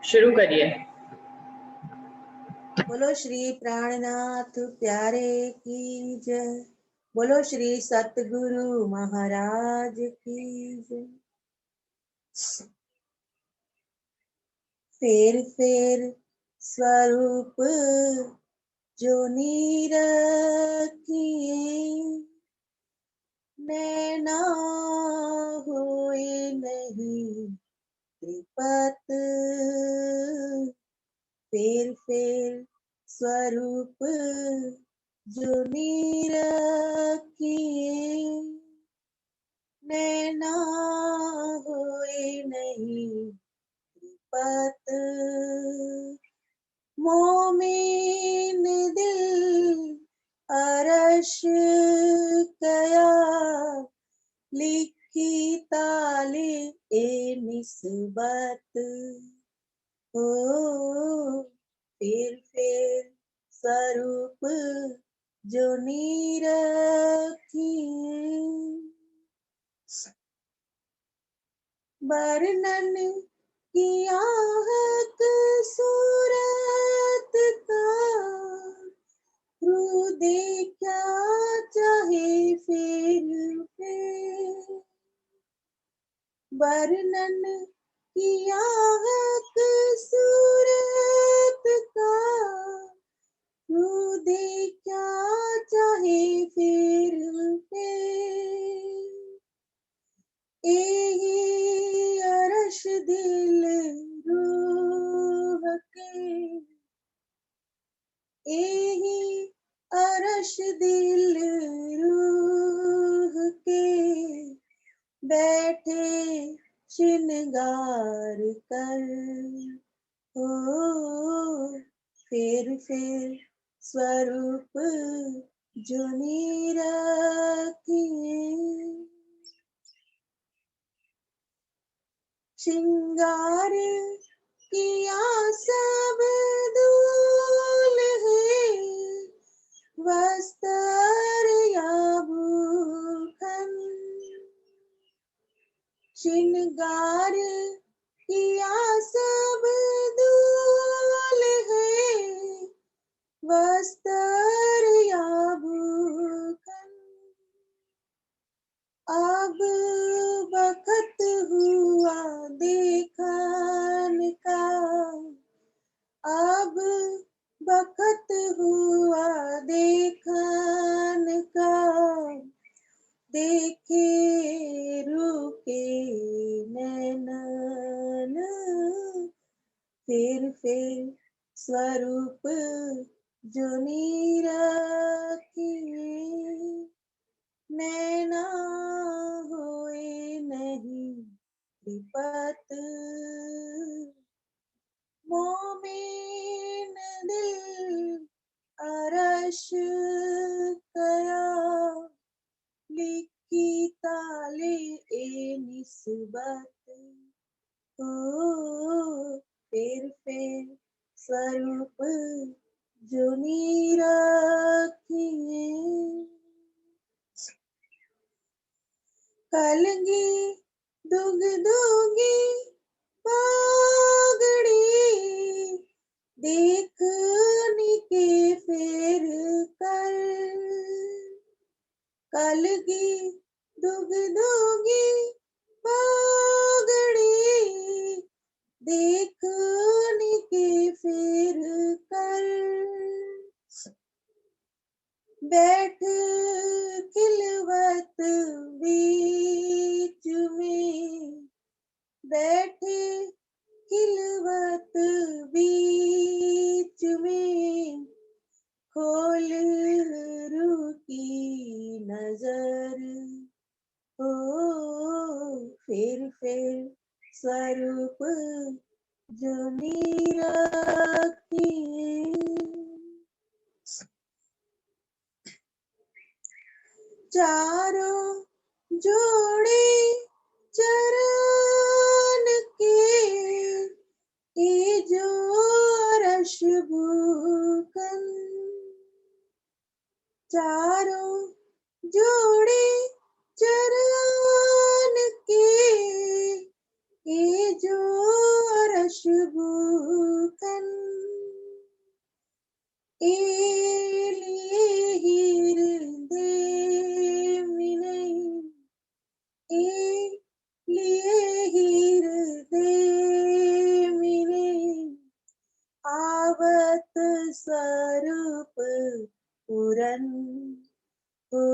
शुरू करिए। बोलो श्री प्राणनाथ प्यारे की जय। बोलो श्री सतगुरु महाराज की जय। फेर स्वरूप जो निरखिए, नैना होए नहीं त्रिपत। फेर स्वरूप जो निरखिए, नैना होए नहीं त्रिपत। मोमिन दिल अरश कया, लिखी ताले ए निस्बत। ओ फेर स्वरूप जो निरखिए, वर्णन किया हक सूरत का, हृदय क्या चाहे फिर वर्णन किया हक सूरत का, हृदय क्या चाहे फिर एही अरश दिल रूह के, एही अरश दिल रूह के, बैठे श्रृंगार कर। हो फेर स्वरूप जो निरखिए, श्रृंगार किया सब दूल है, वस्त्र या भूखन। श्रृंगार किया सब दूल है, वस्त्र या भूखन। अब वक्त हुआ देखन का, अब वक्त हुआ देखन का, देखे रुके नैनन। फेर स्वरूप जो निरखिए, नैना होए नहीं त्रिपत। मोमिन दिल अरश कया, लिखी ताले ए निस्बत। ओ फेर स्वरूप जो निरखिए, कलगी दुग दुगी बागड़ी, देखने के फेर कर। कलगी दुग दुगी बागड़ी, देखने के फेर कर। बैठ खिलवत बीच में, बैठ खिलवत बीच में, खोल रुकी नजर। ओ फेर स्वरूप जो निरखिए, चारों जोड़े चरण के, ये जो अरश भूखन। चारों जोड़े चरण के, ये जो अरश लिए हृदय मिलई, लिए हृदय मिलई, आवत स्वरूप पूरन हो,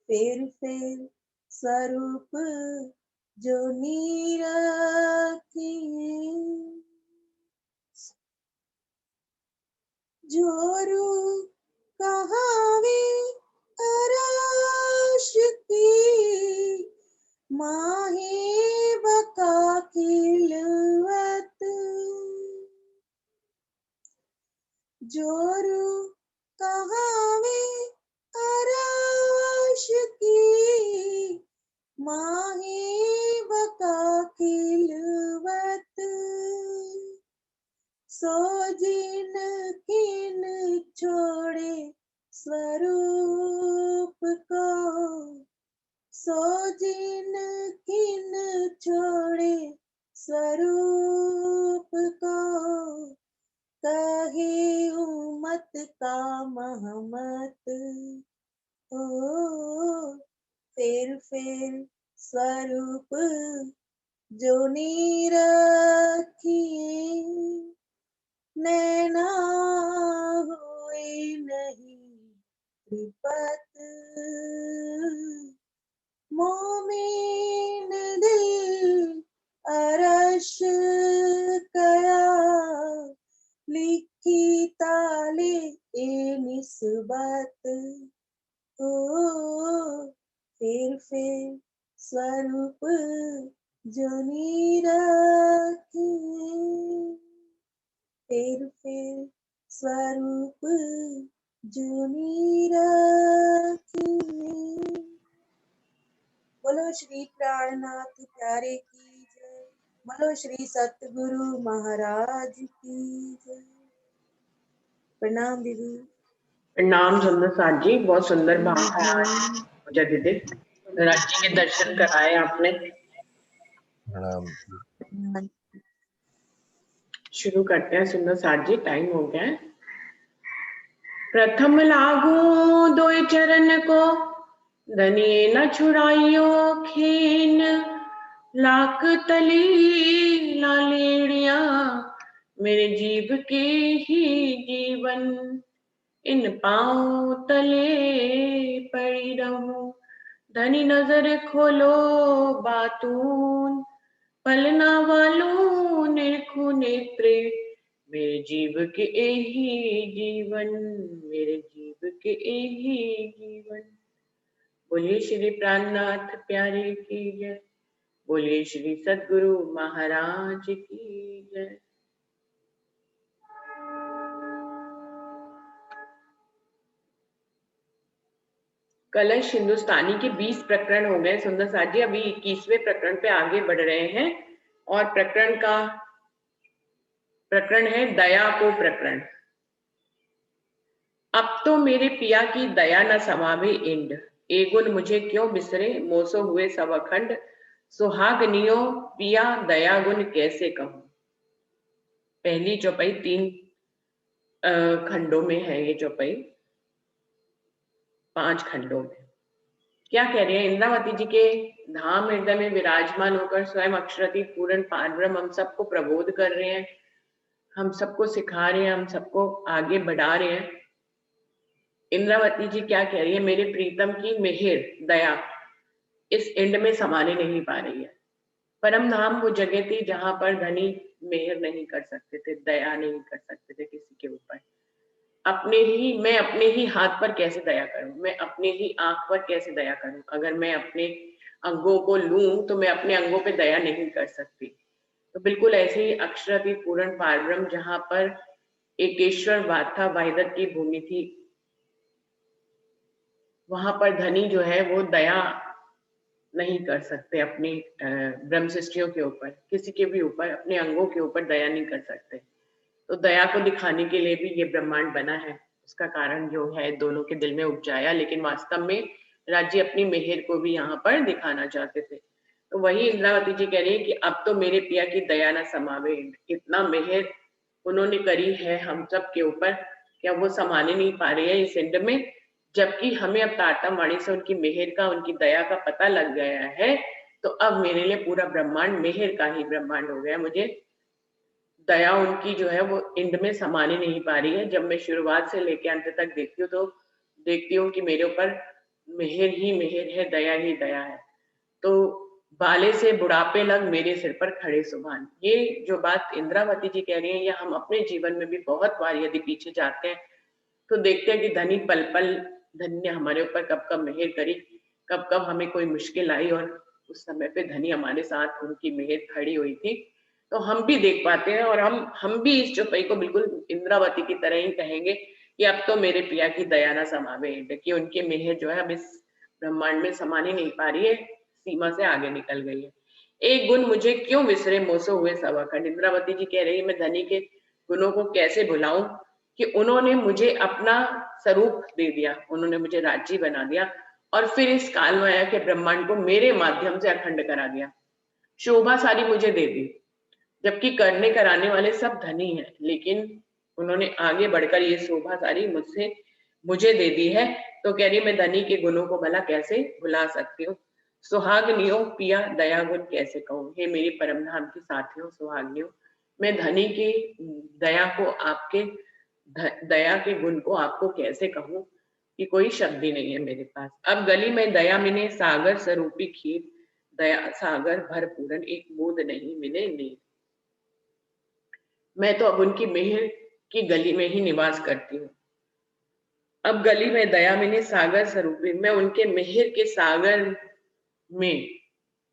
फिर स्वरूप जो निरखिए, जोरू कहावे अराश की, माहे बका खिलवत, जोरू कहावे अराश की, माहे बका खिलवत, सो जिन किन छोड़े स्वरूप को, सो जिन किन छोड़े स्वरूप को, कहे उमत का महमत हो, फिर स्वरूप जो निरखिए, नैना हुए नहीं त्रिपत, मोमिन दिल अरश कया, लिखी ताले ए निस्बत हो, फिर स्वरूप जो निरखिए, फिर स्वरूप जो निरखिए। बोलो श्री प्राणनाथ प्यारे की जय, बोलो श्री सतगुरु महाराज की जय। प्रणाम दीदी। प्रणाम सुंदर साथ जी, बहुत सुंदर भाव है आज पूजा दीदी, राज्य के दर्शन कराए आपने। शुरू करते हैं सुंदर साथ जी, टाइम हो गया है। प्रथम लागू दो चरण को, धनिये न छुड़ाइयो खीन, लाख तली लालेड़िया, मेरे जीव के ही जीवन, इन पाँव तले पड़ी रहूं, धनी नजर खोलो बातून, पलना वालों निरखो नेत्रे, मेरे जीव के ही जीवन, मेरे जीव के ही जीवन। बोलिए श्री प्राणनाथ प्यारे की जय, बोलिए श्री सद्गुरु महाराज की जय। कलश हिंदुस्तानी के 20 प्रकरण हो गए सुंदर साथ जी, अभी 21वें प्रकरण पे आगे बढ़ रहे हैं, और प्रकरण है दया को प्रकरण। अब तो मेरे पिया की दया न समावे इंड, एगुन मुझे क्यों बिसरे मोसो हुए सब अखंड, सुहागनियो पिया दया गुण कैसे कहूं। पहली चौपाई 3 खंडों में है, ये चौपाई 5 खंडों में। क्या कह रहे हैं, इंद्रावती जी के धाम हृदय में विराजमान होकर स्वयं अक्षरातीत पूर्ण पारब्रह्म हम सबको प्रबोध कर रहे हैं, हम सबको सिखा रहे हैं, हम सबको आगे बढ़ा रहे हैं। इंद्रावती जी क्या कह रही है, मेरे प्रीतम की मेहर दया इस इंड में समाने नहीं पा रही है। परम धाम वो जगह थी जहां पर धनी मेहर नहीं कर सकते थे, दया नहीं कर सकते थे किसी के ऊपर। मैं अपने ही हाथ पर कैसे दया करूं, मैं अपने ही आंख पर कैसे दया करूं। अगर मैं अपने अंगों को लूं तो मैं अपने अंगों पे दया नहीं कर सकती। तो बिल्कुल ऐसे ही अक्षरातीत पूर्ण पारब्रह्म जहां पर एकेश्वर वाथा वाहिदत की भूमि थी, वहां पर धनी जो है वो दया नहीं कर सकते अपनी ब्रह्म सृष्टियों के ऊपर, किसी के भी ऊपर, अपने अंगों के ऊपर दया नहीं कर सकते। तो दया को दिखाने के लिए भी ये ब्रह्मांड बना है, उसका कारण जो है दोनों के दिल में उपजाया, लेकिन वास्तव में राज्य अपनी मेहर को भी यहाँ पर दिखाना चाहते थे। तो वही इंद्रावती जी कह रही है कि अब तो मेरे पिया की दया न समावे, इतना मेहर उन्होंने करी है हम सब के ऊपर, क्या वो संभाल नहीं पा रही है इस इंड में, जबकि हमें अब तारतम वाणी से उनकी मेहर का, उनकी दया का पता लग गया है। तो अब मेरे लिए पूरा ब्रह्मांड मेहर का ही ब्रह्मांड हो गया। मुझे दया उनकी जो है वो इंड में संभाल ही नहीं पा रही है। जब मैं शुरुआत से लेके अंत तक देखती हूँ तो देखती हूँ कि मेरे ऊपर मेहर ही मेहर है, दया ही दया है। तो बाले से बुढ़ापे लग मेरे सिर पर खड़े सुभान, ये जो बात इंद्रावती जी कह रही है, ये हम अपने जीवन में भी बहुत बार यदि पीछे जाते हैं तो देखते हैं कि धनी पल पल धनी ने हमारे ऊपर कब कब मेहर करी, कब कब हमें कोई मुश्किल आई और उस समय पे धनी हमारे साथ उनकी मेहर खड़ी हुई थी। तो हम भी देख पाते हैं और हम भी इस चौपाई को बिल्कुल इंद्रावती की तरह ही कहेंगे कि अब तो मेरे पिया की दया ना समावे, कि उनकी मेहर जो है अब इस ब्रह्मांड में समा ही नहीं पा रही है, सीमा से आगे निकल गई है। एक गुण मुझे क्यों विसरे मोसो हुए सवाखंड, इंद्रावती जी कह रही है मैं धनी के गुणों को कैसे भुलाऊं, कि उन्होंने मुझे अपना स्वरूप दे दिया, उन्होंने मुझे राज्य बना दिया और फिर इस काल माया के ब्रह्मांड को मेरे माध्यम से अखंड करा दिया, शोभा सारी मुझे दे दी, जबकि करने कराने वाले सब धनी हैं, लेकिन उन्होंने आगे बढ़कर ये शोभा सारी मुझे दे दी है। तो कह रही मैं धनी के गुणों को भला कैसे भुला सकती हूँ, सुहागनियों पिया दया गुण कैसे कहूँ, हे मेरी परम धाम की साथियों सुहागनियों, मैं धनी की दया को, आपके दया के गुण को आपको कैसे कहूँ कि कोई शब्द ही नहीं है मेरे पास। अब गली में दया मिले सागर स्वरूपी खीर, दया सागर भरपूरन एक बूंद नहीं मिले नीर। मैं तो अब उनकी मेहर की गली में ही निवास करती हूँ। अब गली में दया मिले सागर स्वरूपी, मैं उनके मेहर के सागर में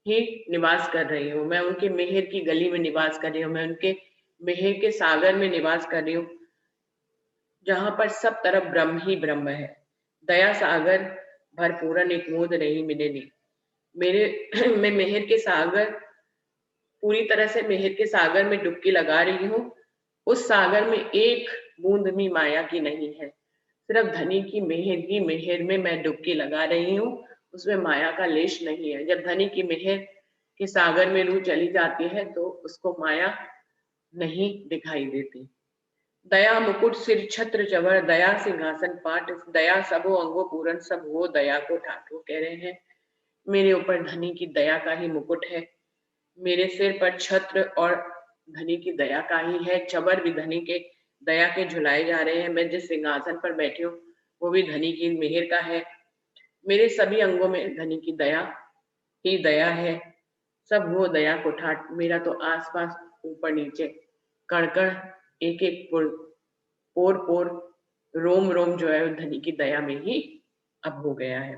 ही निवास कर रही हूँ, मैं उनके मेहर की गली में निवास कर रही हूँ, मैं उनके मेहर के सागर में निवास कर रही हूँ, जहां पर सब तरफ ब्रह्म ही ब्रह्म है। दया सागर भरपूरन एक बूंद नहीं मिलेगी मेरे मैं मेहर के सागर, पूरी तरह से मेहर के सागर में डुबकी लगा रही हूँ। उस सागर में एक बूंद भी माया की नहीं है, सिर्फ धनी की मेहर ही मेहर में मैं डुबकी लगा रही हूँ, उसमें माया का लेश नहीं है। जब धनी की मेहर के सागर में रूह चली जाती है तो उसको माया नहीं दिखाई देती। दया मुकुट सिर छत्र जवर, दया सिंहासन पाट, दया सबो अंगो पूरन, सब वो दया को ठाठ। वो कह रहे हैं मेरे ऊपर धनी की दया का ही मुकुट है, मेरे सिर पर छत्र और धनी की दया का ही है, चबर भी धनी के दया के झुलाए जा रहे हैं, मैं जिस सिंहासन पर बैठी हूँ वो भी धनी की मेहर का है, मेरे सभी अंगों में धनी की दया ही दया है, सब वो दया को ठाट। मेरा तो आसपास ऊपर नीचे कण कण एक एक पोर पोर रोम रोम जो है धनी की दया में ही अब हो गया है।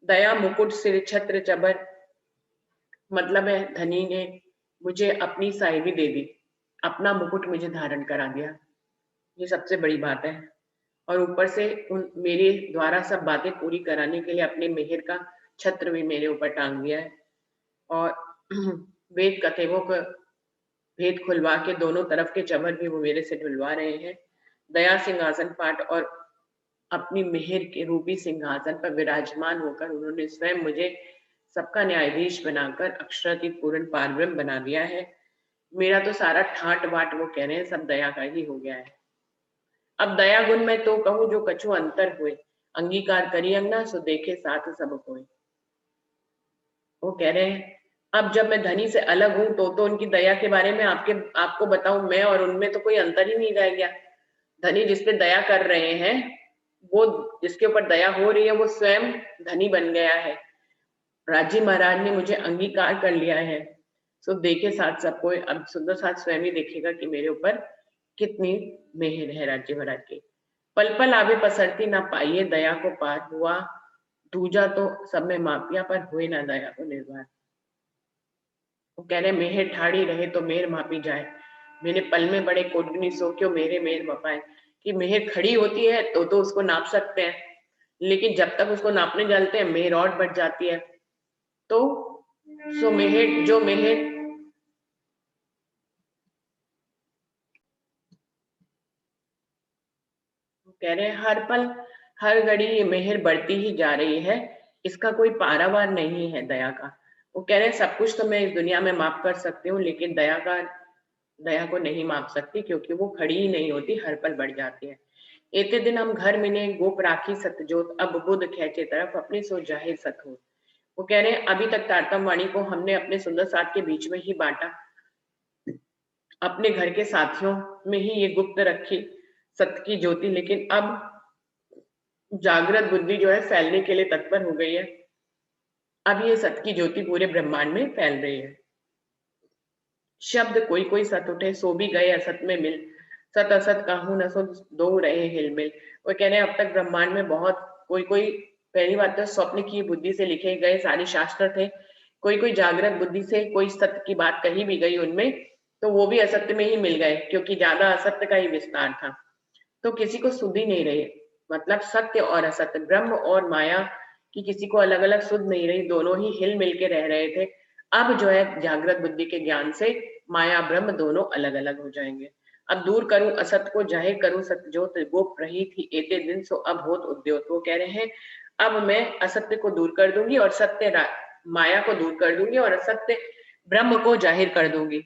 दया मुकुट सिर छत्र चबर, मतलब है धनी ने मुझे अपनी साहिबी दे दी, अपना मुकुट मुझे धारण करा दिया, ये सबसे बड़ी बात है। और ऊपर से उन मेरे द्वारा सब बातें पूरी कराने के लिए अपने मेहर का छत्र भी मेरे ऊपर टांग दिया है। और वेद कथेवों को भेद खुलवा के दोनों तरफ के चमर भी वो मेरे से ढुलवा रहे हैं। दया सिंहासन पाट और अपनी मेहर के रूपी सिंहासन पर विराजमान होकर उन्होंने स्वयं मुझे सबका न्यायाधीश बनाकर अक्षरातीत पूर्ण पारब्रह्म बना दिया है। मेरा तो सारा ठाट बाट वो कह रहे हैं सब दया का ही हो गया है। अब दया गुण में तो कहूँ जो कछु अंतर हुए, अंगीकार करी अंगना सो देखे साथ सब कोई। वो कह रहे हैं अब जब मैं धनी से अलग हूं तो उनकी दया के बारे में आपको बताऊं, मैं और उनमें तो कोई अंतर ही नहीं रह गया। धनी जिस पे दया कर रहे हैं, वो जिसके ऊपर दया हो रही है वो स्वयं धनी बन गया है। राजी महाराज ने मुझे अंगीकार कर लिया है, सो देखे साथ सबको। अब सुंदर साथ स्वयं ही देखेगा कि मेरे ऊपर कितनी मेहर है राज्य महाराज की। पल पल आवे पसरती ना पाइए दया को पार, हुआ दूजा तो सब में मापिया पर हुए ना दया को निर्भर। वो कह रहे मेहर ठाड़ी रहे तो मेहर मापी जाए, मैंने पल में बड़े कोटनी सो क्यों मेरे मेहर मपाए। कि मेहर खड़ी होती है तो उसको नाप सकते हैं, लेकिन जब तक उसको नापने चलते हैं मेहर और बढ़ जाती है। तो सो मेहर जो मेहर कह रहे हैं हर पल हर घड़ी ये मेहर बढ़ती ही जा रही है, इसका कोई पारावार नहीं है दया का। वो कह रहे हैं सब कुछ तो मैं इस दुनिया में माफ कर सकती हूँ, लेकिन दया का दया को नहीं माप सकती, क्योंकि वो खड़ी ही नहीं होती, हर पल बढ़ जाती है। एते दिन हम घर मिले गोप राखी सतजोत, अब बुध खेचे तरफ अपनी सो जाहिर सत हो। वो कह रहे हैं अभी तक तारतम वाणी को हमने अपने सुंदर साथ के बीच में ही बांटा, अपने घर के साथियों में ही ये गुप्त रखी सत्य की ज्योति, लेकिन अब जागृत बुद्धि जो है फैलने के लिए तत्पर हो गई है। अब ये सत्य की ज्योति पूरे ब्रह्मांड में फैल रही है। शब्द कोई कोई सत उठे, सो भी गए असत में मिल, सत असत काहू न सो दो रहे हिलमिल। वो कह रहे हैं अब तक ब्रह्मांड में बहुत कोई कोई, पहली बात तो स्वप्न की बुद्धि से लिखे गए सारे शास्त्र थे, कोई कोई जागृत बुद्धि से कोई सत्य की बात कही भी गई उनमें, तो वो भी असत्य में ही मिल गए, क्योंकि ज्यादा असत्य का ही विस्तार था। तो किसी को सुध ही नहीं रही, मतलब सत्य और असत्य, ब्रह्म और माया की किसी को अलग अलग सुध नहीं रही, दोनों ही हिल मिल के रह रहे थे। अब जो है जागृत बुद्धि के ज्ञान से माया ब्रह्म दोनों अलग अलग हो जाएंगे। अब दूर करूं असत को, जाहिर करूं सत्य ज्योत, गोप रही थी एते दिन सो अब होत उद्योत। वो कह रहे हैं अब मैं असत्य को दूर कर दूंगी और सत्य माया को दूर कर दूंगी और असत्य ब्रह्म को जाहिर कर दूंगी।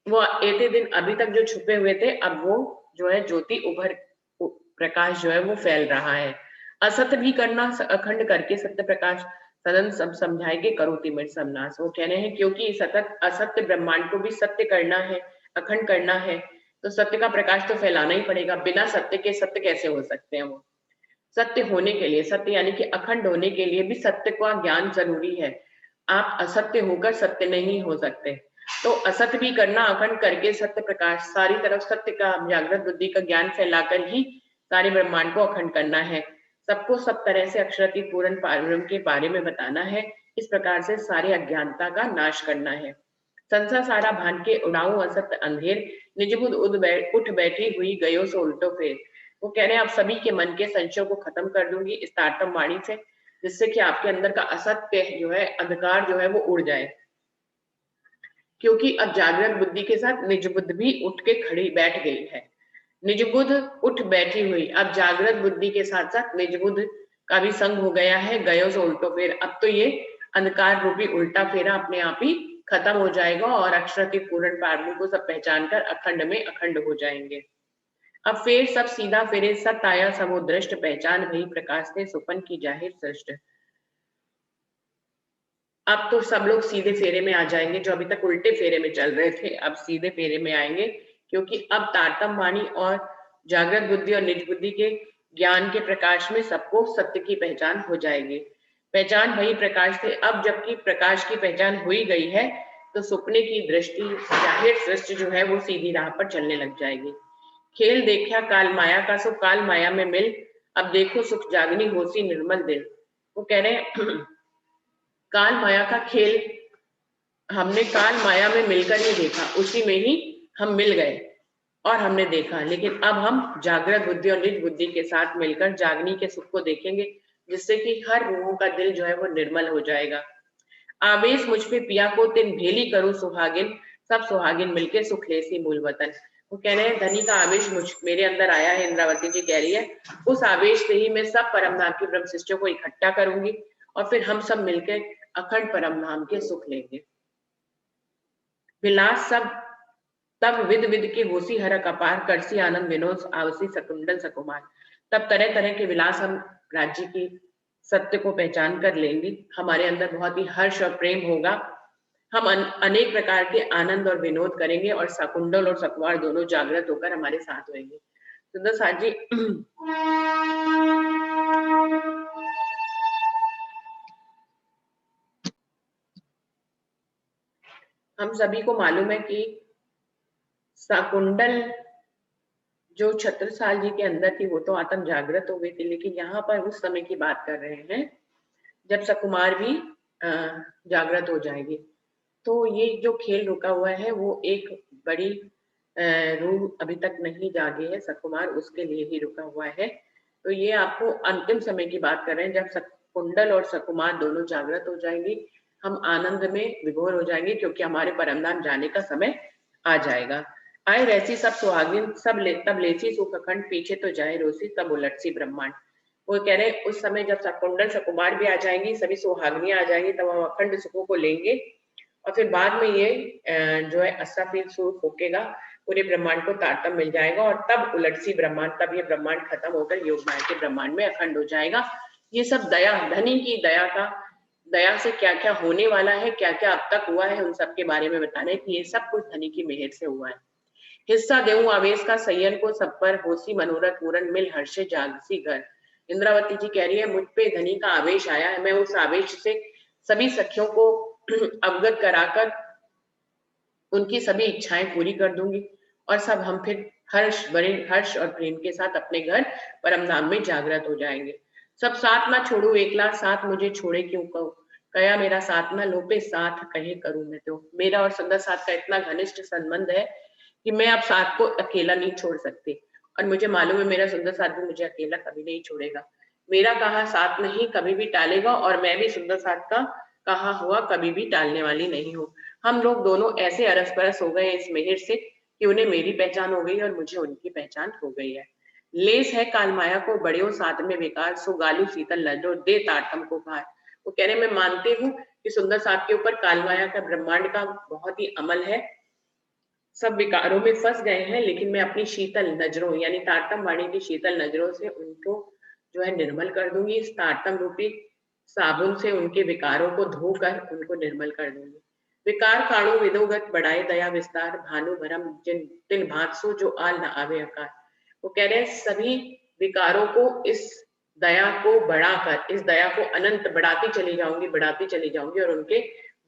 वो एते दिन अभी तक जो छुपे हुए थे, अब वो जो है ज्योति उभर, प्रकाश जो है वो फैल रहा है। असत्य भी करना अखंड करके सत्य प्रकाश सदन सब समझाएंगे, करो तिमिर समनाश। वो कह रहे हैं क्योंकि सतत असत्य ब्रह्मांड को भी सत्य करना है, अखंड करना है, तो सत्य का प्रकाश तो फैलाना ही पड़ेगा। बिना सत्य के सत्य कैसे हो सकते हैं? वो सत्य होने के लिए, सत्य यानी कि अखंड होने के लिए भी सत्य का ज्ञान जरूरी है। आप असत्य होकर सत्य नहीं हो सकते। तो असत्य भी करना, अखंड करके सत्य प्रकाश सारी तरफ सत्य का, जागृत बुद्धि का ज्ञान फैलाकर ही सारे ब्रह्मांड को अखंड करना है। सबको सब तरह से अक्षरातीत पूर्ण पारब्रह्म के बारे में बताना है। इस प्रकार से सारी अज्ञानता का नाश करना है। संसार सारा भान के उड़ाऊ असत्य अंधेर, निज बुध उठ बैठी हुई गयो सो उल्टो फेर। वो कह रहे हैं आप सभी के मन के संशयों को खत्म कर दूंगी इस तारतम वाणी से, जिससे कि आपके अंदर का असत्य जो है, अंधकार जो है वो उड़ जाए। क्योंकि अब जागृत बुद्धि के साथ निज बुद्ध भी उठ के खड़ी बैठ गई है। निज बुद्ध उठ बैठी हुई, अब जागृत बुद्धि के साथ साथ निज बुद्ध का भी संग हो गया है, गयो से उल्टो फेर। अब तो ये अंधकार रूपी उल्टा फेरा अपने आप ही खत्म हो जाएगा और अक्षरातीत पूर्ण पारब्रह्म को सब पहचान कर अखंड में अखंड हो जाएंगे। अब फिर सब सीधा फेरे, सत आया समुद्रष्ट, पहचान भई प्रकाश से सुपन की जाहिर सृष्ट। अब तो सब लोग सीधे फेरे में आ जाएंगे, जो अभी तक उल्टे फेरे में चल रहे थे अब सीधे फेरे में आएंगे, क्योंकि अब तारतम वाणी और जागृत बुद्धि और निज बुद्धि के ज्ञान के प्रकाश में सबको सत्य की पहचान हो जाएगी। पहचान भई प्रकाश से, अब जबकि प्रकाश की पहचान हुई गई है, तो सुपने की दृष्टि जाहिर सृष्टि जो है वो सीधी राह पर चलने लग जाएगी। खेल देखा काल माया का, सो काल माया में मिल, अब देखो सुख जागनी होसी निर्मल दिल। वो कह रहे हैं काल माया का खेल हमने काल माया में मिलकर ही देखा, उसी में ही हम मिल गए और हमने देखा, लेकिन अब हम जागृत बुद्धि और निज बुद्धि के साथ मिलकर जागनी के सुख को देखेंगे, जिससे कि हर रूहों का दिल जो है वो निर्मल हो जाएगा। आवेश मुझ पे पिया को तिन भेली करूं सुहागिन, सब सुहागिन मिलके सुख लेसी मूल वतन। वो कह रहे हैं धनी का आवेश मेरे अंदर आया है, इंद्रावती जी कह रही है, उस आवेश से ही मैं सब परम धाम की ब्रह्म शिष्यों को इकट्ठा करूंगी और फिर हम सब मिलकर अखंड परम धाम के सुख लेंगे। विलास सब तब विद विद के होसी हरक अपार, करसी आनंद विनोद आवसी सकुंडल सकुमार। तब तरह तरह के विलास हम राज्य की सत्य को पहचान कर लेंगे, हमारे अंदर बहुत ही हर्ष और प्रेम होगा, हम अनेक प्रकार के आनंद और विनोद करेंगे और सकुंडल और सकुमार दोनों जागृत होकर हमारे साथ होंगे। सुंदर साथ जी हम सभी को मालूम है कि सकुंडल जो छत्रसाल जी के अंदर थी वो तो आत्म जागृत हो गई थी, लेकिन यहाँ पर उस समय की बात कर रहे हैं जब सकुमार भी जागृत हो जाएगी। तो ये जो खेल रुका हुआ है वो एक बड़ी रूह अभी तक नहीं जागी है, सकुमार उसके लिए ही रुका हुआ है। तो ये आपको अंतिम समय की बात कर रहे हैं, जब सकुंडल और सकुमार दोनों जागृत हो जाएंगी, हम आनंद में विभोर हो जाएंगे, क्योंकि हमारे परमधाम जाने का समय आ जाएगा। आए वैसी सब सुहागिन, तब लेसी सुख अखंड, पीछे तो जाए रोसी तब उलटसी ब्रह्मांड। वो कह रहे हैं उस समय जब सकुंडल सकुमार भी आ जाएंगी, सभी सुहागिनियां आ जाएंगी, तब हम अखंड सुखों को लेंगे और फिर बाद में ये जो है असफील सुख होकेगा, पूरे ब्रह्मांड को तारतम्य मिल जाएगा और तब उलटसी ब्रह्मांड, तब ये ब्रह्मांड खत्म होकर योग माया के ब्रह्मांड में अखंड हो जाएगा। ये सब दया, धनी की दया का, दया से क्या क्या होने वाला है, क्या क्या अब तक हुआ है, उन सब के बारे में बताने कि ये सब कुछ धनी की मेहर से हुआ है। हिस्सा देऊं आवेश का सय्यन को, सब पर होसी मनोरथ पूरन, मिल हर्षे जागसी घर। इंद्रावती जी कह रही है मुझ पे धनी का आवेश आया है, मैं उस आवेश से सभी सखियों को अवगत कराकर उनकी सभी इच्छाएं पूरी कर दूंगी और सब हम फिर बड़े हर्ष और प्रेम के साथ अपने घर परम धाम में जागृत हो जाएंगे। सब साथ ना छोड़ू एकला, साथ मुझे छोड़े क्यों कहो, कया मेरा साथ ना लोपे, साथ कहे करूं मैं तो। मेरा और सुंदर साथ का इतना घनिष्ठ संबंध है कि मैं अब साथ को अकेला नहीं छोड़ सकती, और मुझे मालूम है मेरा सुंदर साथ भी मुझे अकेला कभी नहीं छोड़ेगा। मेरा कहा साथ नहीं कभी भी टालेगा, और मैं भी सुंदर साथ का कहा हुआ कभी भी टालने वाली नहीं हूँ। हम लोग दोनों ऐसे अरस परस हो गए इस मेहर से कि उन्हें मेरी पहचान हो गई और मुझे उनकी पहचान हो गई है। लेस है काल माया को बड़े साथ में बेकार, सो गालू शीतल लड्डो दे ताटम को भार। वो कह रहे मैं मानती हूँ कि सुंदर साथ के ऊपर काल माया का ब्रह्मांड का बहुत ही अमल है, सब विकारों में फंस गए हैं, लेकिन मैं अपनी शीतल नजरों यानी तारतम वाणी की शीतल नजरों से उनको जो है निर्मल कर दूंगी। इस तारतम रूपी साबुन से उनके विकारों को धोकर उनको निर्मल कर दूंगी। विकार काणु विदोगत बढ़ाए दया विस्तार, भानु भरम जिन तिन भांसो जो आल न आवे अकार। वो कह रहे हैं सभी विकारों को इस दया को बढ़ाकर, इस दया को अनंत बढ़ाती चली जाऊंगी और उनके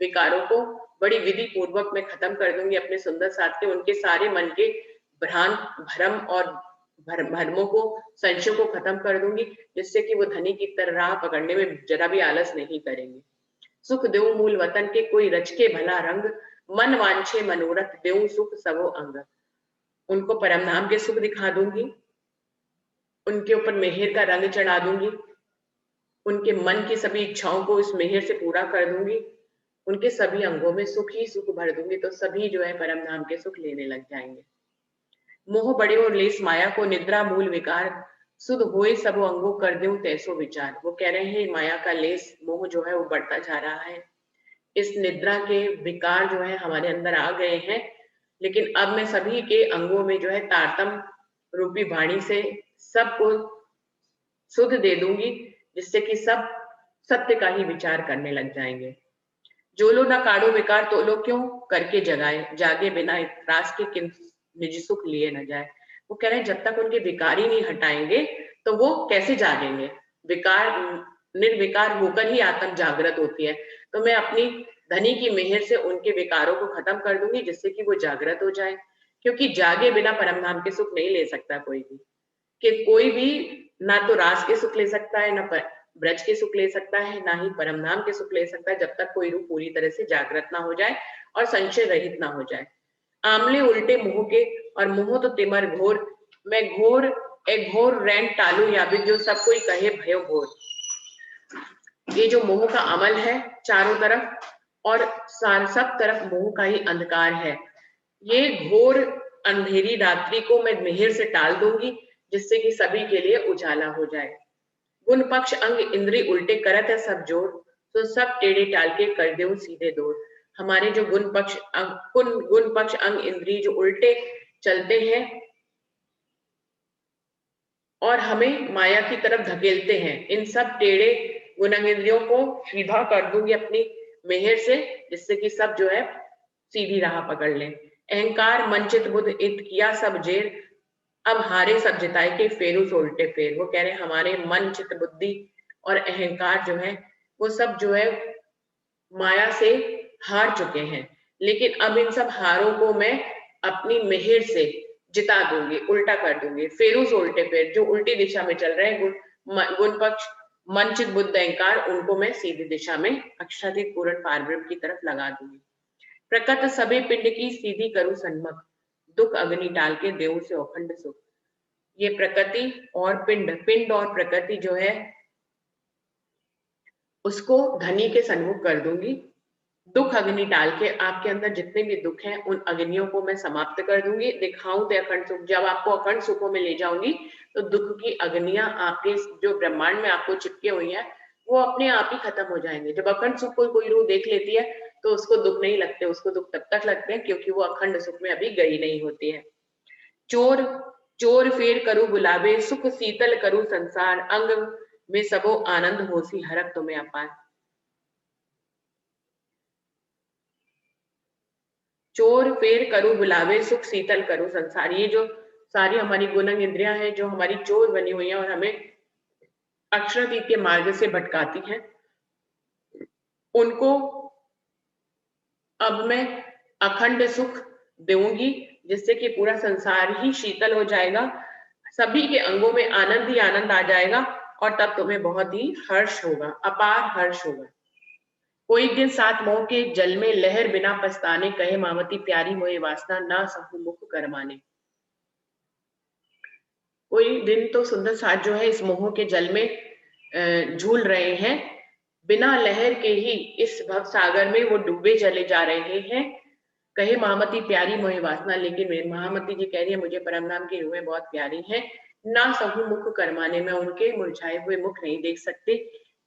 विकारों को बड़ी विधि पूर्वक मैं खत्म कर दूंगी अपने सुंदर साथ के। उनके सारे मन के भ्रांत भ्रम और भ्रमों को, संशयों को खत्म कर दूंगी, जिससे कि वो धनी की तरह राह पकड़ने में जरा भी आलस नहीं करेंगे। सुख देऊ मूल वतन के कोई रच के भला रंग, मन वांछे मनोरथ देऊ सुख सबो अंग। उनको परम धाम के सुख दिखा दूंगी, उनके ऊपर मेहर का रंग चढ़ा दूंगी, उनके मन की सभी इच्छाओं को इस मेहर से पूरा कर दूंगी, उनके सभी अंगों में सुख ही सुख भर दूंगी, तो सभी जो है परम धाम के सुख लेने लग जाएंगे। मोह बड़े और लेस माया को निद्रा मूल विकार, सुध होए सब अंगों कर दूं तैसो विचार। वो कह रहे हैं माया का लेस मोह जो है वो बढ़ता जा रहा है, इस निद्रा के विकार जो है हमारे अंदर आ गए हैं, लेकिन अब मैं सभी के अंगों में जो है तारतम रूपी वाणी से सबको सुध दे दूंगी, जिससे कि सब सत्य का ही विचार करने लग जाएंगे। जो लो ना काढ़ो विकार तो लो क्यों करके जगाए, जागे बिना रास के किन निज सुख लिए न जाए। वो कह रहे हैं जब तक उनके विकार ही नहीं हटाएंगे तो वो कैसे जागेंगे। विकार निर्विकार होकर ही आत्म जागृत होती है। तो मैं अपनी धनी की मेहर से उनके विकारों को खत्म कर दूंगी, जिससे कि वो जागृत हो जाए, क्योंकि जागे बिना परम धाम के सुख नहीं ले सकता कोई भी। कि कोई भी ना तो रास के सुख ले सकता है, ना ब्रज के सुख ले सकता है, ना ही परम धाम के सुख ले सकता है, जब तक कोई रूह पूरी तरह से जागृत ना हो जाए और संशय रहित ना हो जाए। आमले उल्टे मुंह के और मुंह तो तिमर घोर, मैं घोर एक घोर रैन टालू या भी जो सब कोई कहे भयो घोर। ये जो मोह का अमल है चारों तरफ और सब तरफ मोह का ही अंधकार है, ये घोर अंधेरी रात्रि को मैं मेहर से टाल दूंगी, जिससे कि सभी के लिए उजाला हो जाए। गुण पक्ष अंग इंद्री उल्टे करत है सब जोर, तो सब टेढ़े टाल के कर दे सीधे दौड़। हमारे जो गुण पक्ष अंग इंद्री जो उल्टे चलते हैं और हमें माया की तरफ धकेलते हैं, इन सब टेढ़े गुण अंग इंद्रियों को सीधा कर दूंगी अपनी मेहर से, जिससे कि सब जो है सीधी राह पकड़ लें। अहंकार मंचित बुद्ध इत किया सब जेर, अब हारे सब जिताए के फेरू से उल्टे फेर। वो कह रहे हैं हमारे मन चित्त बुद्धि और अहंकार जो है वो सब जो है माया से हार चुके हैं, लेकिन अब इन सब हारों को मैं अपनी मेहर से जिता दूंगी, उल्टा कर दूंगी। फेरू से उल्टे फेर, जो उल्टी दिशा में चल रहे हैं गुण पक्ष मन चित्त बुद्ध अहंकार, उनको मैं सीधी दिशा में अक्षरातीत पूर्ण पारब्रह्म की तरफ लगा दूंगी। प्रकट सभी पिंड की सीधी करूं सन्मुख, दुख अग्नि डाल के देव से अखंड सुख। ये प्रकृति और पिंड और प्रकृति जो है उसको धनी के सन्मुख कर दूंगी। दुख अग्नि डाल के आपके अंदर जितने भी दुख हैं उन अग्नियों को मैं समाप्त कर दूंगी। दिखाऊं ते अखंड सुख, जब आपको अखंड सुखों में ले जाऊंगी तो दुख की अग्नियां आपके जो ब्रह्मांड में आपको चिपके हुई है वो अपने आप ही खत्म हो जाएंगे। जब अखंड सुख को कोई रूह देख लेती है तो उसको दुख नहीं लगते, उसको दुख तब तक लगते हैं क्योंकि वो अखंड सुख में अभी गई नहीं होती है। चोर चोर फेर करू बुलावे, सुख शीतल करू संसार, अंग में सबो आनंद होसी, हरक तुम्हें अपार। चोर फेर करू बुलावे, सुख शीतल करू संसार, ये जो सारी हमारी गुणंग इंद्रियां हैं जो हमारी चोर बनी हुई हैं और हमें अक्षरातीत के मार्ग से भटकाती हैं, उनको अब मैं अखंड सुख दूंगी, जिससे कि पूरा संसार ही शीतल हो जाएगा, सभी के अंगों में आनंद ही आनंद आ जाएगा और तब तुम्हें बहुत ही हर्ष होगा, अपार हर्ष होगा। कोई दिन सात मोह के जल में लहर बिना पछताने, कहे मावती प्यारी मोहे वासना, ना सहु मुख करमाने। कोई दिन तो सुंदर साथ जो है इस मोह के जल में झूल रहे हैं, बिना लहर के ही इस भव सागर में वो डूबे चले जा रहे हैं, कहे महामती प्यारी मोहे वासना, लेकिन महामती जी कह रही है मुझे परम धाम की रूहें बहुत प्यारी हैं, ना सहु मुख करमाने, में उनके मुरझाए हुए मुख नहीं देख सकते,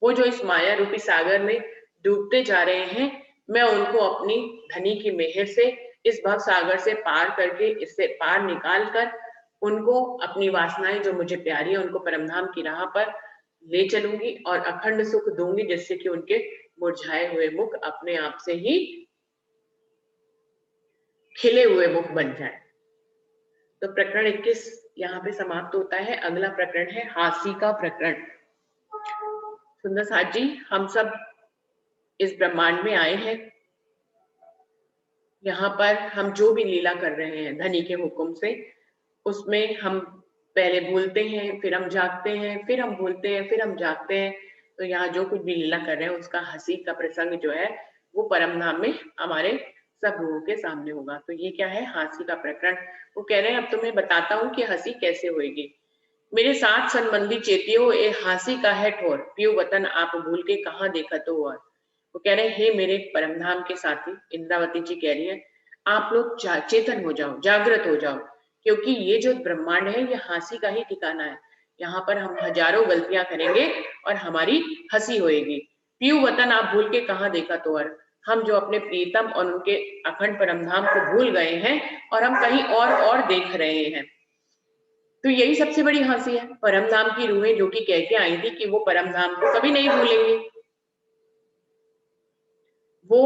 वो जो इस माया रूपी सागर में डूबते जा रहे हैं, मैं उनको अपनी धनी की मेहर से इस भव सागर से पार करके, इससे पार निकाल कर उनको अपनी वासनाएं जो मुझे प्यारी है उनको परमधाम की राह पर ले चलूंगी और अखंड सुख दूंगी, जिससे कि उनके मुरझाए हुए मुख अपने आप से ही खिले हुए मुख बन जाए। तो प्रकरण 21 यहाँ पे समाप्त होता है। अगला प्रकरण है हासी का प्रकरण। सुंदर साथ जी, हम सब इस ब्रह्मांड में आए हैं, यहाँ पर हम जो भी लीला कर रहे हैं धनी के हुक्म से, उसमें हम पहले भूलते हैं, फिर हम जागते हैं, फिर हम भूलते हैं, फिर हम जागते हैं। तो यहाँ जो कुछ भी लीला कर रहे हैं उसका हंसी का प्रसंग जो है वो परम धाम में हमारे सब लोगों के सामने होगा। तो ये क्या है, हंसी का प्रकरण। वो कह रहे हैं अब तुम्हें बताता हूँ कि हंसी कैसे होगी। मेरे साथ संबंधी चेतियो, ए हंसी का है ठोर, पियो वतन आप भूल के कहाँ देखा तो और। वो कह रहे हैं हे मेरे परमधाम के साथी, इंद्रावती जी कह रही है आप लोग चेतन हो जाओ, जागृत हो जाओ, क्योंकि ये जो ब्रह्मांड है ये हंसी का ही ठिकाना है। यहाँ पर हम हजारों गलतियां करेंगे और हमारी हंसी होएगी। पीयू वतन आप भूल के कहाँ देखा तो और, हम जो अपने प्रीतम और उनके अखंड परमधाम को भूल गए हैं और हम कहीं और देख रहे हैं। तो यही सबसे बड़ी हंसी है। परमधाम की रूहें जो कि कह के आई थी कि वो परमधाम को कभी नहीं भूलेंगे, वो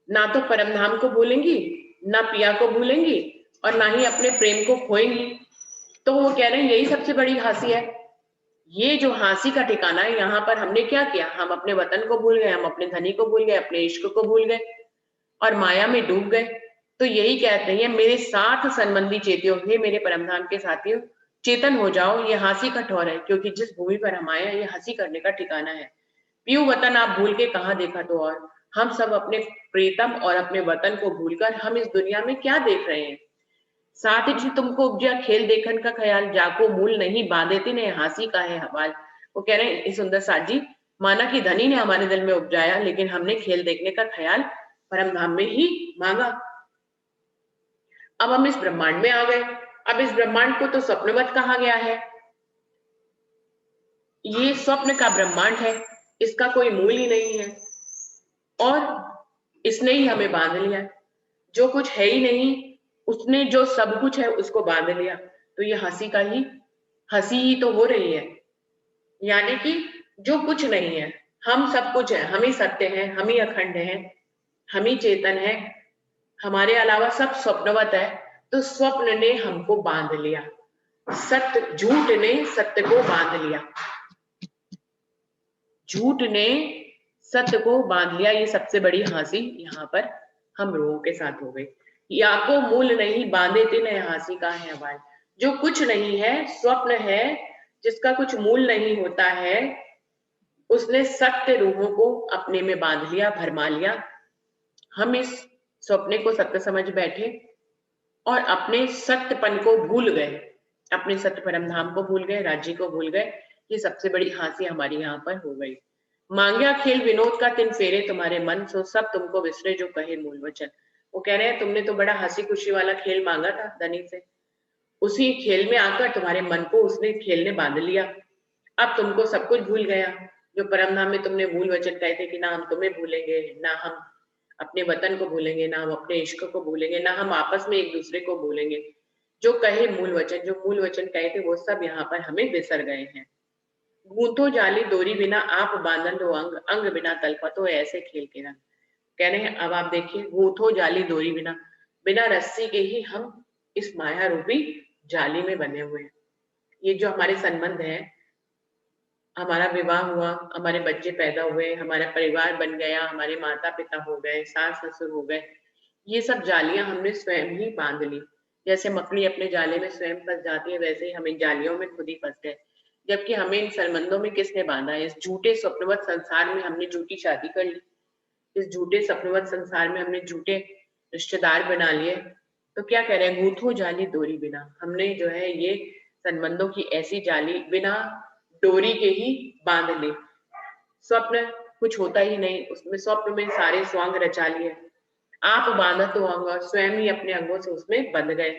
ना तो परमधाम को भूलेंगी, ना पिया को भूलेंगी और ना ही अपने प्रेम को खोएंगी। तो वो कह रहे हैं यही सबसे बड़ी हंसी है। ये जो हंसी का ठिकाना है, यहाँ पर हमने क्या किया, हम अपने वतन को भूल गए, हम अपने धनी को भूल गए, अपने इश्क को भूल गए और माया में डूब गए। तो यही कहते हैं मेरे साथ संबंधी चेतियों, हे मेरे परमधाम के साथियों, चेतन हो जाओ, ये हंसी का ठौर है, क्योंकि जिस भूमि पर हम आए हैं ये हंसी करने का ठिकाना है। पीयू वतन आप भूल के कहाँ देखा तो और, हम सब अपने प्रीतम और अपने वतन को भूलकर हम इस दुनिया में क्या देख रहे हैं। साथ ही तुमको उपजा खेल देखन का ख्याल, जाको मूल नहीं बांधे ने हंसी का है हवाल। वो कह रहे हैं सुंदर साथ जी, माना कि धनी ने हमारे दिल में उपजाया, लेकिन हमने खेल देखने का ख्याल परमधाम में ही मांगा। अब हम इस ब्रह्मांड में आ गए। अब इस ब्रह्मांड को तो स्वप्नवत कहा गया है, ये स्वप्न का ब्रह्मांड है, इसका कोई मूल ही नहीं है और इसने ही हमें बांध लिया। जो कुछ है ही नहीं उसने जो सब कुछ है उसको बांध लिया। तो ये हंसी ही तो हो रही है, यानी कि जो कुछ नहीं है हम सब कुछ है, हम ही सत्य हैं, हम ही अखंड हैं, हम ही चेतन है, हमारे अलावा सब स्वप्नवत है। तो स्वप्न ने हमको बांध लिया, झूठ ने सत्य को बांध लिया, झूठ ने सत्य को बांध लिया। ये सबसे बड़ी हंसी यहाँ पर हम लोगों के साथ हो गई। या को मूल नहीं बांधे थे न हंसी का है हवाल। जो कुछ नहीं है, स्वप्न है, जिसका कुछ मूल नहीं होता है, उसने सत्य रूहों को अपने में बांध लिया, भरमा लिया। हम इस स्वप्ने को सत्य समझ बैठे और अपने सत्यपन को भूल गए, अपने सत्य परमधाम को भूल गए, राज्य को भूल गए। ये सबसे बड़ी हंसी हमारी यहाँ पर हो गई। मांग्या खेल विनोद का तिन फेरे तुम्हारे मन, सो सब तुमको विसरे जो कहे मूल वचन। वो कह रहे हैं तुमने तो बड़ा हंसी खुशी वाला खेल मांगा था धनी से, उसी खेल में आकर तुम्हारे मन को उसने खेल ने बांध लिया। अब तुमको सब कुछ भूल गया, जो परमधाम में तुमने मूल वचन कहे थे कि ना हम तुम्हें भूलेंगे, ना हम अपने वतन को भूलेंगे, ना हम अपने इश्क को भूलेंगे, ना हम आपस में एक दूसरे को भूलेंगे। जो कहे मूल वचन, जो मूल वचन कहे थे वो सब यहाँ पर हमें बिसर गए हैं। गूंथो जाली डोरी बिना आप बांधन दो अंग, अंग बिना तलपतो ऐसे खेल के रंग। कह रहे हैं अब आप देखिए, गूंथो जाली डोरी बिना, बिना रस्सी के ही हम इस माया रूपी जाली में बने हुए हैं। ये जो हमारे संबंध है, हमारा विवाह हुआ, हमारे बच्चे पैदा हुए, हमारा परिवार बन गया, हमारे माता पिता हो गए, सास ससुर हो गए, ये सब जालियां हमने स्वयं ही बांध ली। जैसे मकड़ी अपने जाले में स्वयं फंस जाती है, वैसे ही हम इन जालियों में खुद ही फंस गए। जबकि हमें इन संबंधों में किसने बांधा है? इस झूठे स्वप्नवत संसार में हमने झूठी शादी कर ली, इस झूठे स्वप्नवत संसार में हमने झूठे रिश्तेदार बना लिए। तो क्या कह रहे हैं, गूंथो जाली डोरी बिना, हमने जो है ये संबंधों की ऐसी जाली बिना डोरी के ही बांध ली। स्वप्न कुछ होता ही नहीं, उसमें स्वप्न में सारे स्वांग रचा लिए। आप बांधत तो अंग, और स्वयं ही अपने अंगों से उसमें बंध गए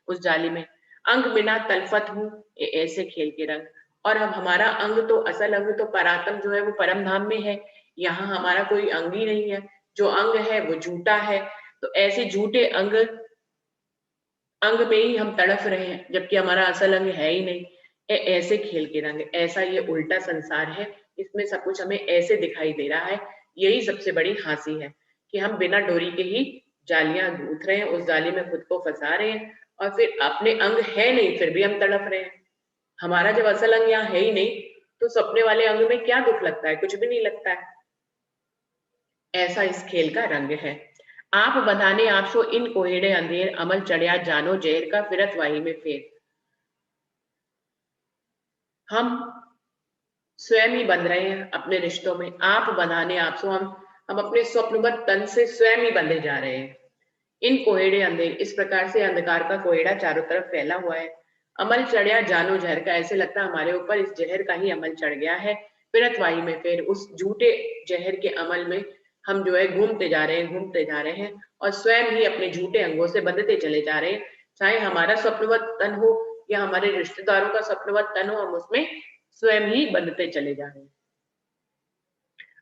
उस जाली में। अंग बिना तलफत हूँ ऐसे खेल के रंग। और अब हमारा अंग तो, असल अंग तो परात्म जो है वो परम धाम में है, यहाँ हमारा कोई अंग ही नहीं है। जो अंग है वो झूठा है। तो ऐसे झूठे अंग अंग में ही हम तड़फ रहे हैं, जबकि हमारा असल अंग है ही नहीं। ऐसे खेल के रंग, ऐसा ये उल्टा संसार है, इसमें सब कुछ हमें ऐसे दिखाई दे रहा है। यही सबसे बड़ी हंसी है कि हम बिना डोरी के ही जालियां गूंथ रहे हैं, उस जाली में खुद को फंसा रहे हैं, और फिर अपने अंग है नहीं फिर भी हम तड़प रहे हैं। हमारा जब असल अंग यहाँ है ही नहीं, तो सपने वाले अंग में क्या दुख लगता है? कुछ भी नहीं लगता है। ऐसा इस खेल का रंग है। आप बंधाने आप सो इन कोहेड़े अंधेर, अमल चढ़िया जानो जहर का फिरत वाही में फेर। हम स्वयं ही बंध रहे हैं अपने रिश्तों में। आप बंधाने आप सो, हम अपने स्वप्नबद्ध तन से स्वयं ही बंधे जा रहे हैं। इन कोहेड़े अंधेर, इस प्रकार से अंधकार का कोहेड़ा चारों तरफ फैला हुआ है। अमल चढ़िया जानो जहर का, ऐसे लगता है हमारे ऊपर इस जहर का ही अमल चढ़ गया है। फिरत वाही में फिर, उस झूठे जहर के अमल में हम जो है घूमते जा रहे हैं, घूमते जा रहे हैं, और स्वयं ही अपने झूठे अंगों से बंधते चले जा रहे हैं। चाहे हमारा स्वप्नवत तन हो या हमारे रिश्तेदारों का स्वप्नवत तन हो, हम उसमें स्वयं ही बंधते चले जा रहे हैं।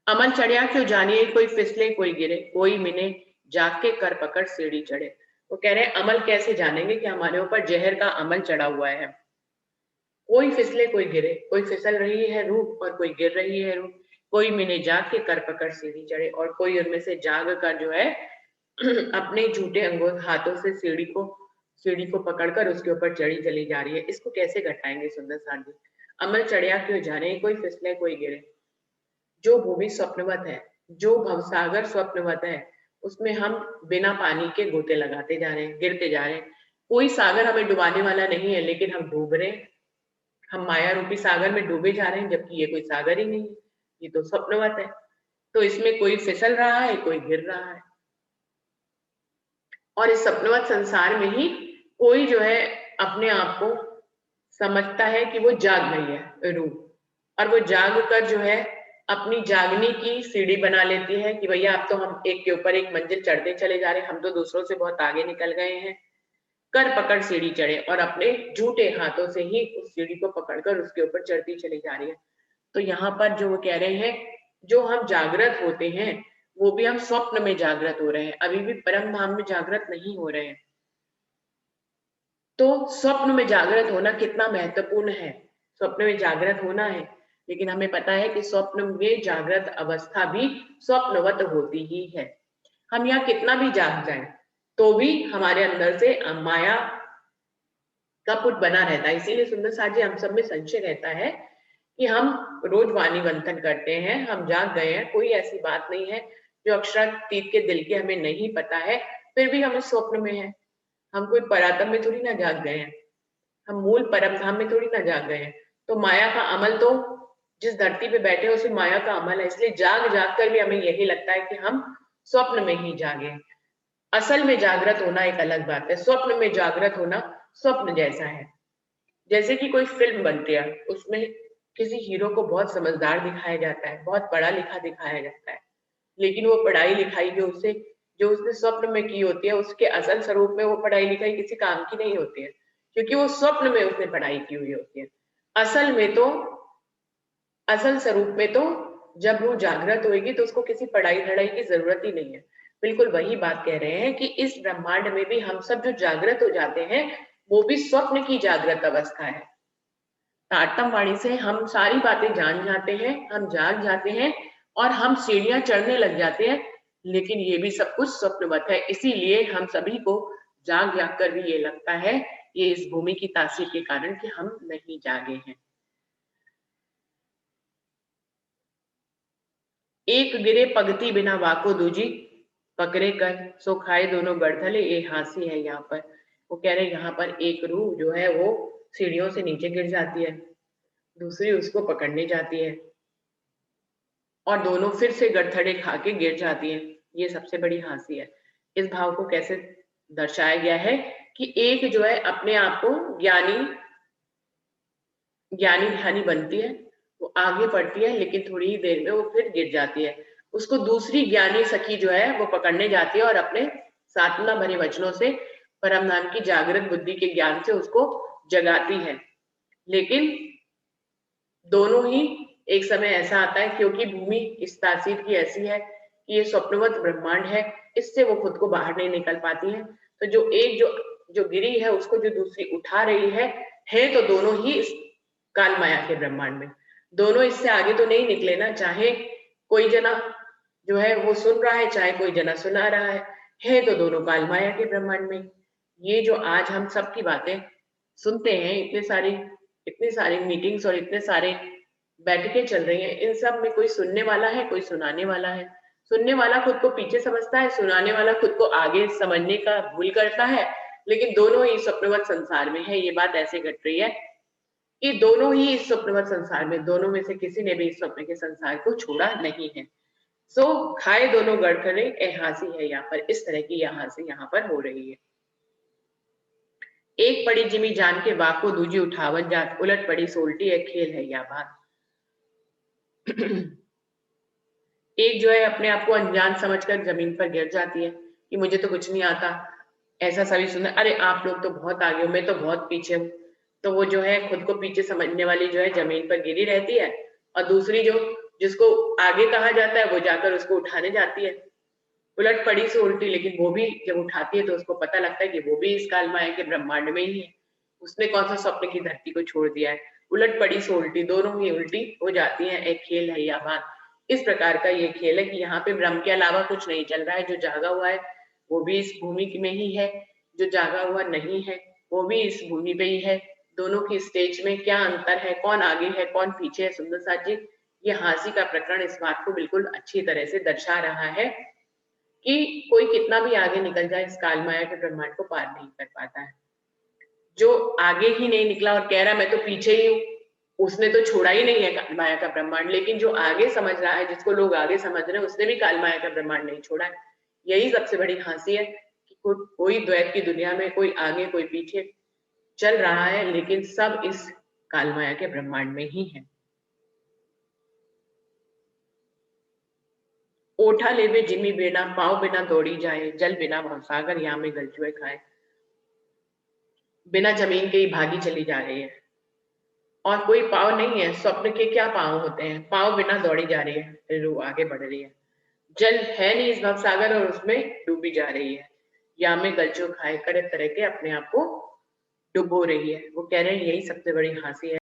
अमल चढ़िया क्यों जानिए, कोई फिसले कोई गिरे, कोई मिने जाग के कर पकड़ सीढ़ी चढ़े। वो कह रहे हैं अमल कैसे जानेंगे कि हमारे ऊपर जहर का अमल चढ़ा हुआ है। कोई फिसले कोई गिरे, कोई फिसल रही है रूह और कोई गिर रही है रूह, कोई मिने जाग के कर पकड़ सीढ़ी चढ़े, और कोई उनमें से जाग कर जो है अपने झूठे अंगों हाथों से सीढ़ी को पकड़कर उसके ऊपर चढ़ी चली जा रही है। इसको कैसे घटाएंगे सुंदर साथ जी? अमल चढ़िया क्यों जाने, कोई फिसले कोई गिरे। जो भूमि स्वप्नवत है, जो भवसागर स्वप्नवत है, उसमें हम बिना पानी के गोते लगाते जा रहे हैं, गिरते जा रहे हैं। कोई सागर हमें डुबाने वाला नहीं है, लेकिन हम डूब रहे हैं। हम माया रूपी सागर में डूबे जा रहे हैं, जबकि ये कोई सागर ही नहीं है, ये तो स्वप्नवत है। तो इसमें कोई फिसल रहा है, कोई गिर रहा है, और इस स्वप्नवत संसार में ही कोई जो है अपने आप को समझता है कि वो जाग रही है रूह, और वो जाग कर जो है अपनी जागने की सीढ़ी बना लेती है कि भैया अब तो हम एक के ऊपर एक मंजिल चढ़ते चले जा रहे हैं, हम तो दूसरों से बहुत आगे निकल गए हैं। कर पकड़ सीढ़ी चढ़े, और अपने झूठे हाथों से ही उस सीढ़ी को पकड़कर उसके ऊपर चढ़ती चली जा रही है। तो यहाँ पर जो वो कह रहे हैं, जो हम जागृत होते हैं वो भी हम स्वप्न में जागृत हो रहे हैं, अभी भी परम धाम में जागृत नहीं हो रहे हैं। तो स्वप्न में जागृत होना कितना महत्वपूर्ण है। स्वप्न में जागृत होना है, लेकिन हमें पता है कि स्वप्न में जागृत अवस्था भी स्वप्नवत होती ही है। हम यहाँ कितना भी जाग जाएं, तो भी हमारे अंदर से माया का पुट बना रहता है। इसीलिए सुंदर साथ जी हम सब में संशय रहता है कि हम रोज वाणी मंथन करते हैं, हम जाग गए हैं, कोई ऐसी बात नहीं है जो अक्षरातीत के दिल के हमें नहीं पता है, फिर भी हम इस स्वप्न में हैं। हम कोई परातम में थोड़ी ना जाग गए हैं, हम मूल परम धाम में थोड़ी ना जाग गए हैं। तो माया का अमल तो जिस धरती पे बैठे उसे माया का अमल है, इसलिए जाग जाग कर भी हमें यही लगता है कि हम स्वप्न में ही जागे। असल में जागृत होना एक अलग बात है, स्वप्न में जागृत होना स्वप्न जैसा है। जैसे कि कोई फिल्म बनती है, उसमें किसी हीरो को बहुत समझदार दिखाया जाता है, बहुत पढ़ा लिखा दिखाया जाता है, लेकिन वो पढ़ाई लिखाई जो उसने स्वप्न में की होती है, उसके असल स्वरूप में वो पढ़ाई लिखाई किसी काम की नहीं होती है, क्योंकि वो स्वप्न में उसने पढ़ाई की हुई होती है। असल में तो, असल स्वरूप में तो जब वो जागृत होगी तो उसको किसी पढ़ाई लड़ाई की जरूरत ही नहीं है। बिल्कुल वही बात कह रहे हैं कि इस ब्रह्मांड में भी हम सब जो जागृत हो जाते हैं, वो भी स्वप्न की जागृत अवस्था है। तारतम वाणी से हम सारी बातें जान जाते हैं, हम जाग जाते हैं और हम सीढ़ियां चढ़ने लग जाते हैं, लेकिन ये भी सब कुछ स्वप्नवत है। इसीलिए हम सभी को जाग जाग कर भी ये लगता है, ये इस भूमि की तासीर के कारण कि हम नहीं जागे हैं। एक गिरे पगती बिना वाको दूजी, पकड़े कर सो खाए दोनों गढ़थले, ये हांसी है यहाँ पर। वो कह रहे यहाँ पर एक रूह जो है वो सीढ़ियों से नीचे गिर जाती है, दूसरी उसको पकड़ने जाती है और दोनों फिर से गड़थड़े खा के गिर जाती हैं। ये सबसे बड़ी हंसी है। इस भाव को कैसे दर्शाया गया है कि एक जो है अपने आप को ज्ञानी ज्ञानी ध्यानी बनती है, वो आगे बढ़ती है, लेकिन थोड़ी ही देर में वो फिर गिर जाती है। उसको दूसरी ज्ञानी सखी जो है वो पकड़ने जाती है और अपने सांत्वना भरे वचनों से, परम नाम की जागृत बुद्धि के ज्ञान से उसको जगाती है। लेकिन दोनों ही एक समय ऐसा आता है, क्योंकि भूमि इस तासीर की ऐसी है कि ये स्वप्नवत ब्रह्मांड है, इससे वो खुद को बाहर नहीं निकल पाती है। तो जो एक जो गिरी है उसको जो दूसरी उठा रही है तो दोनों ही इस काल माया के ब्रह्मांड में, दोनों इससे आगे तो नहीं निकले ना। चाहे कोई जना जो है वो सुन रहा है, चाहे कोई जना सुना रहा है तो दोनों काल माया के ब्रह्मांड में। ये जो आज हम सब की बातें सुनते हैं, इतनी सारी मीटिंग्स और इतने सारे बैठकें चल रही हैं, इन सब में कोई सुनने वाला है, कोई सुनाने वाला है। सुनने वाला खुद को पीछे समझता है, सुनाने वाला खुद को आगे समझने का भूल करता है, लेकिन दोनों ही स्वप्नवत संसार में है। ये बात ऐसे घट रही है कि दोनों ही इस स्वप्नवत संसार में, दोनों में से किसी ने भी इस स्वप्न के संसार को छोड़ा नहीं है। सो खाए दोनों गड़खड़े, ए हांसी है यहाँ पर। इस तरह की यह हांसी यहाँ पर हो रही है। एक पड़ी जिमी जान के वाको दूजी उठावन जात, उलट पड़ी सोल्टी, एक खेल है या बात। एक जो है अपने आप को अनजान समझकर जमीन पर गिर जाती है कि मुझे तो कुछ नहीं आता। ऐसा सभी सुना, अरे आप लोग तो बहुत आगे हो, मैं तो बहुत पीछे हूँ। तो वो जो है खुद को पीछे समझने वाली जो है जमीन पर गिरी रहती है, और दूसरी जो जिसको आगे कहा जाता है वो जाकर उसको उठाने जाती है। उलट पड़ी से उल्टी, लेकिन वो भी जब उठाती है तो उसको पता लगता है कि वो भी इस काल माया के ब्रह्मांड में ही है। उसने कौन सा स्वप्न की धरती को छोड़ दिया है। उलट पड़ी से उल्टी, दोनों ही उल्टी हो जाती हैं, एक खेल है या बात। इस प्रकार का ये खेल है कि यहाँ पे ब्रह्म के अलावा कुछ नहीं चल रहा है। जो जागा हुआ है वो भी इस भूमि में ही है, जो जागा हुआ नहीं है वो भी इस भूमि पे ही है। दोनों की स्टेज में क्या अंतर है, कौन आगे है कौन पीछे है। सुंदर साथ जी, ये हांसी का प्रकरण इस बात को बिल्कुल अच्छी तरह से दर्शा रहा है कि कोई कितना भी आगे निकल जाए, इस काल माया के ब्रह्मांड को पार नहीं कर पाता है। जो आगे ही नहीं निकला और कह रहा मैं तो पीछे ही हूँ, उसने तो छोड़ा ही नहीं है काल माया का ब्रह्मांड। लेकिन जो आगे समझ रहा है, जिसको लोग आगे समझ रहे हैं, उसने भी काल माया का ब्रह्मांड नहीं छोड़ा है। यही सबसे बड़ी हंसी है कि कोई द्वैत की दुनिया में कोई आगे कोई पीछे चल रहा है, लेकिन सब इस काल माया के ब्रह्मांड में ही है। ओठा लेवे जिमी बिना, पाँव बिना दौड़ी जाए, जल बिना भवसागर यहाँ में गलचुए खाए। बिना जमीन के ही भागी चली जा रही है और कोई पाँव नहीं है। स्वप्न के क्या पाँव होते हैं, पाँव बिना दौड़ी जा रही है, रूह आगे बढ़ रही है। जल है नहीं इस भवसागर और उसमें डूबी जा रही है। या में गलचो खाए करे तरह के अपने आप को डुबो रही है। वो कह रहे हैं यही सबसे बड़ी हंसी है।